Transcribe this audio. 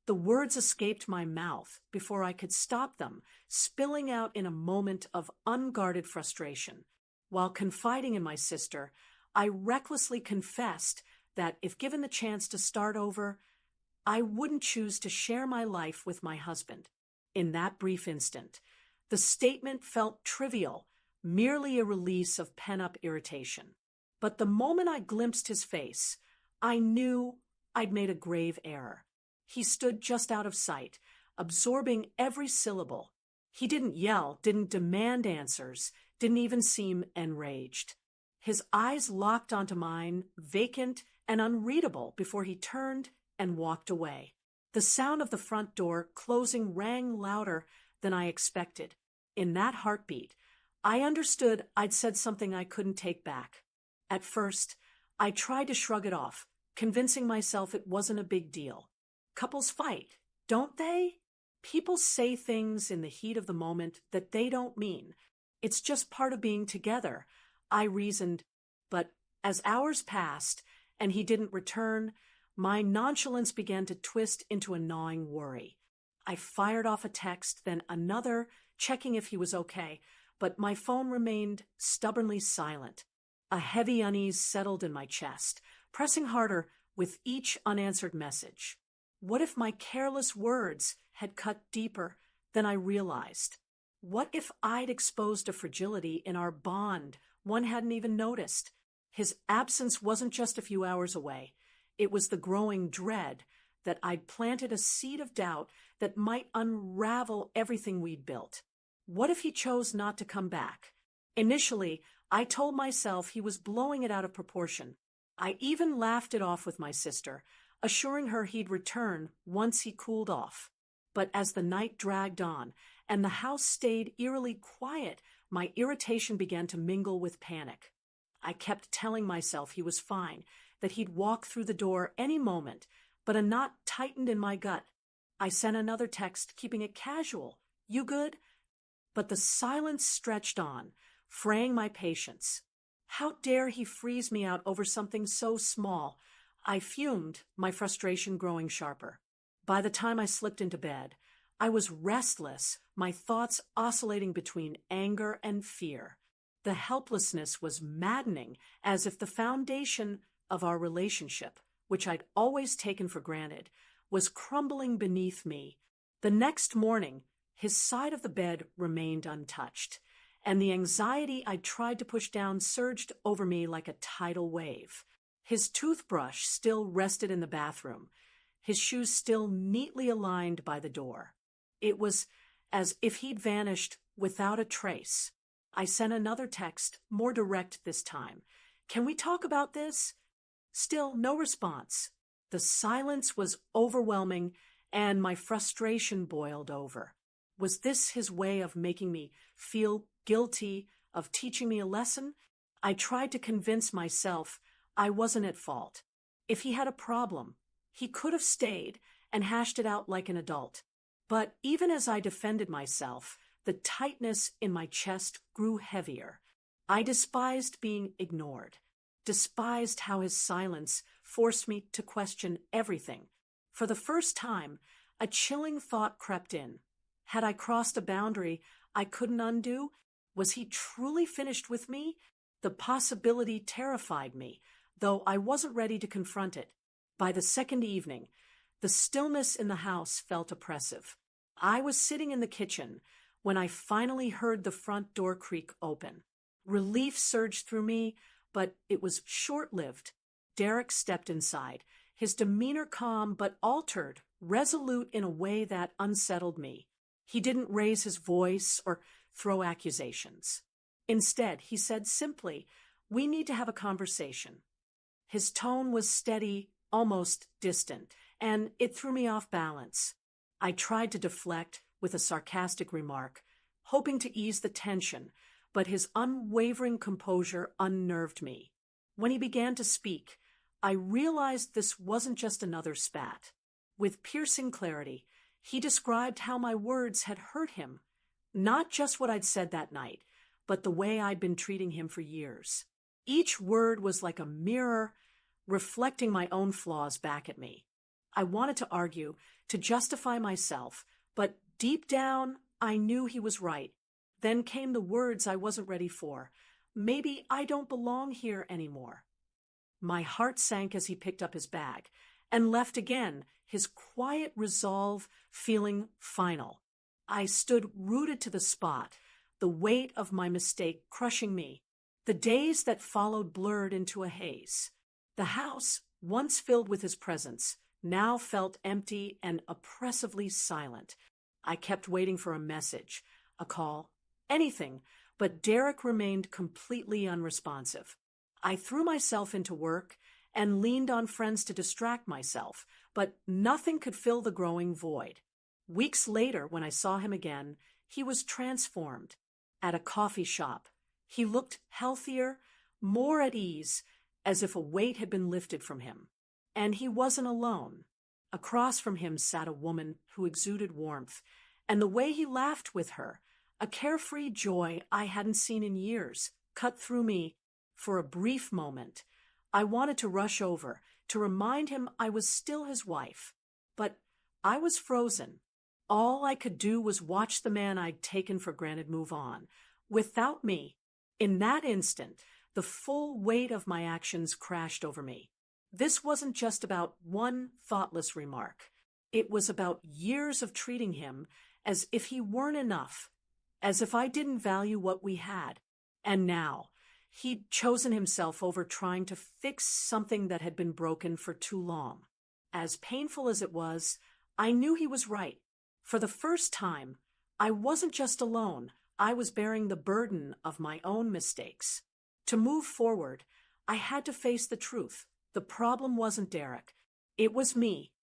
The words escaped my mouth before I could stop them, spilling out in a moment of unguarded frustration. While confiding in my sister, I recklessly confessed that if given the chance to start over, I wouldn't choose to share my life with my husband. In that brief instant, the statement felt trivial, merely a release of pent-up irritation. But the moment I glimpsed his face, I knew I'd made a grave error. He stood just out of sight, absorbing every syllable. He didn't yell, didn't demand answers, didn't even seem enraged. His eyes locked onto mine, vacant and unreadable, before he turned and walked away. The sound of the front door closing rang louder than I expected. In that heartbeat, I understood I'd said something I couldn't take back. At first, I tried to shrug it off, convincing myself it wasn't a big deal. Couples fight, don't they? People say things in the heat of the moment that they don't mean. It's just part of being together, I reasoned. But as hours passed and he didn't return, my nonchalance began to twist into a gnawing worry. I fired off a text, then another, checking if he was okay, but my phone remained stubbornly silent. A heavy unease settled in my chest, pressing harder with each unanswered message. What if my careless words had cut deeper than I realized? What if I'd exposed a fragility in our bond one hadn't even noticed? His absence wasn't just a few hours away. It was the growing dread that I'd planted a seed of doubt that might unravel everything we'd built. What if he chose not to come back? Initially, I told myself he was blowing it out of proportion. I even laughed it off with my sister, assuring her he'd return once he cooled off. But as the night dragged on and the house stayed eerily quiet, my irritation began to mingle with panic. I kept telling myself he was fine, that he'd walk through the door any moment, but a knot tightened in my gut. I sent another text, keeping it casual. You good? But the silence stretched on, fraying my patience. How dare he freeze me out over something so small? I fumed, my frustration growing sharper. By the time I slipped into bed, I was restless, my thoughts oscillating between anger and fear. The helplessness was maddening, as if the foundation of our relationship, which I'd always taken for granted, was crumbling beneath me. The next morning, his side of the bed remained untouched, and the anxiety I'd tried to push down surged over me like a tidal wave. His toothbrush still rested in the bathroom, his shoes still neatly aligned by the door. It was as if he'd vanished without a trace. I sent another text, more direct this time. Can we talk about this? Still no response. The silence was overwhelming, and my frustration boiled over. Was this his way of making me feel guilty, of teaching me a lesson? I tried to convince myself I wasn't at fault. If he had a problem, he could have stayed and hashed it out like an adult. But even as I defended myself, the tightness in my chest grew heavier. I despised being ignored, despised how his silence forced me to question everything. For the first time, a chilling thought crept in. Had I crossed a boundary I couldn't undo? Was he truly finished with me? The possibility terrified me, though I wasn't ready to confront it. By the second evening, the stillness in the house felt oppressive. I was sitting in the kitchen when I finally heard the front door creak open. Relief surged through me, but it was short-lived. Derek stepped inside, his demeanor calm but altered, resolute in a way that unsettled me. He didn't raise his voice or throw accusations. Instead, he said simply, "We need to have a conversation." His tone was steady, almost distant, and it threw me off balance. I tried to deflect with a sarcastic remark, hoping to ease the tension, but his unwavering composure unnerved me. When he began to speak, I realized this wasn't just another spat. With piercing clarity, he described how my words had hurt him, not just what I'd said that night, but the way I'd been treating him for years. Each word was like a mirror, reflecting my own flaws back at me. I wanted to argue, to justify myself, but deep down, I knew he was right. Then came the words I wasn't ready for. Maybe I don't belong here anymore. My heart sank as he picked up his bag and left again, his quiet resolve feeling final. I stood rooted to the spot, the weight of my mistake crushing me. The days that followed blurred into a haze. The house, once filled with his presence, now felt empty and oppressively silent. I kept waiting for a message, a call, anything, but Derek remained completely unresponsive. I threw myself into work and leaned on friends to distract myself, but nothing could fill the growing void. Weeks later, when I saw him again, he was transformed. At a coffee shop, he looked healthier, more at ease, as if a weight had been lifted from him. And he wasn't alone. Across from him sat a woman who exuded warmth, and the way he laughed with her, a carefree joy I hadn't seen in years, cut through me. For a brief moment, I wanted to rush over, to remind him I was still his wife. But I was frozen. All I could do was watch the man I'd taken for granted move on, without me. In that instant, the full weight of my actions crashed over me. This wasn't just about one thoughtless remark. It was about years of treating him as if he weren't enough, as if I didn't value what we had. And now, he'd chosen himself over trying to fix something that had been broken for too long. As painful as it was, I knew he was right. For the first time, I wasn't just alone. I was bearing the burden of my own mistakes. To move forward, I had to face the truth. The problem wasn't Derek. It was me.